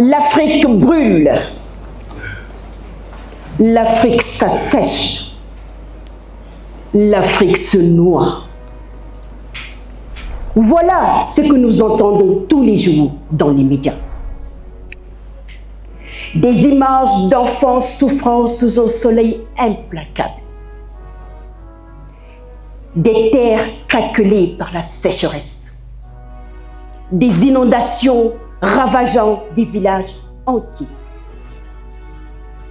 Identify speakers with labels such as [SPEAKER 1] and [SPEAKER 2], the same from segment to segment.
[SPEAKER 1] L'Afrique brûle. L'Afrique s'assèche. L'Afrique se noie. Voilà ce que nous entendons tous les jours dans les médias. Des images d'enfants souffrant sous un soleil implacable. Des terres craquelées par la sécheresse. Des inondations ravageant des villages entiers.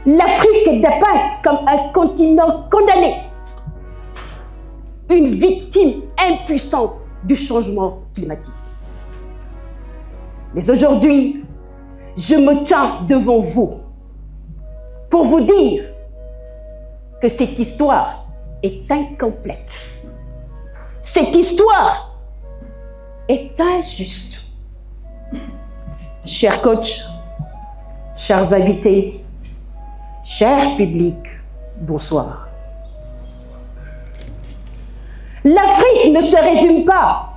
[SPEAKER 1] L'Afrique est dépeinte comme un continent condamné, une victime impuissante du changement climatique. Mais aujourd'hui, je me tiens devant vous pour vous dire que cette histoire est incomplète. Cette histoire est injuste. Chers coachs, chers invités, cher public, bonsoir. L'Afrique ne se résume pas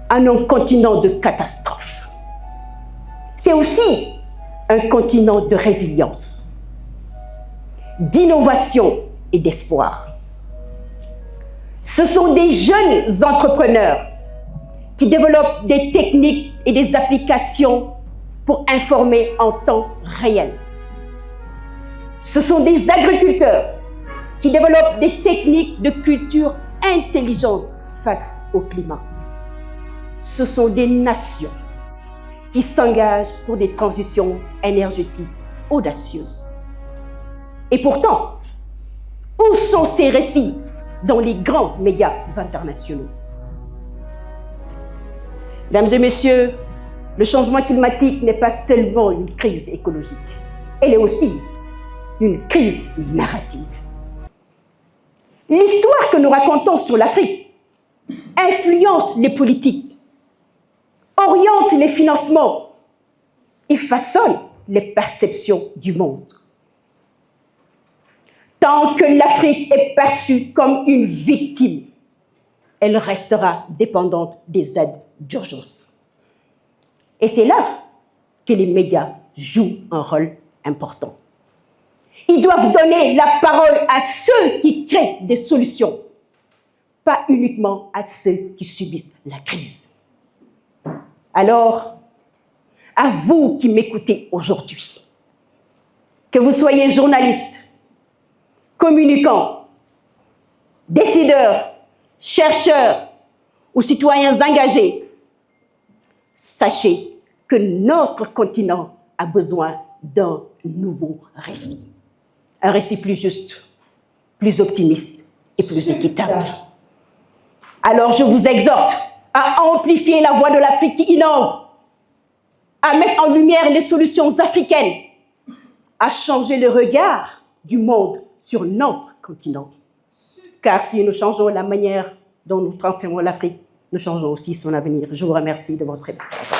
[SPEAKER 1] à un continent de catastrophes. C'est aussi un continent de résilience, d'innovation et d'espoir. Ce sont des jeunes entrepreneurs qui développent des techniques et des applications pour informer en temps réel. Ce sont des agriculteurs qui développent des techniques de culture intelligentes face au climat. Ce sont des nations qui s'engagent pour des transitions énergétiques audacieuses. Et pourtant, où sont ces récits dans les grands médias internationaux? Mesdames et messieurs, le changement climatique n'est pas seulement une crise écologique, elle est aussi une crise narrative. L'histoire que nous racontons sur l'Afrique influence les politiques, oriente les financements et façonne les perceptions du monde. Tant que l'Afrique est perçue comme une victime, elle restera dépendante des aides d'urgence. Et c'est là que les médias jouent un rôle important. Ils doivent donner la parole à ceux qui créent des solutions, pas uniquement à ceux qui subissent la crise. Alors, à vous qui m'écoutez aujourd'hui, que vous soyez journaliste, communicants, décideurs, chercheurs ou citoyens engagés, sachez que notre continent a besoin d'un nouveau récit. Un récit plus juste, plus optimiste et plus équitable. Alors je vous exhorte à amplifier la voix de l'Afrique qui innove, à mettre en lumière les solutions africaines, à changer le regard du monde sur notre continent. Car si nous changeons la manière dont nous transformons l'Afrique, nous changeons aussi son avenir. Je vous remercie de votre écoute.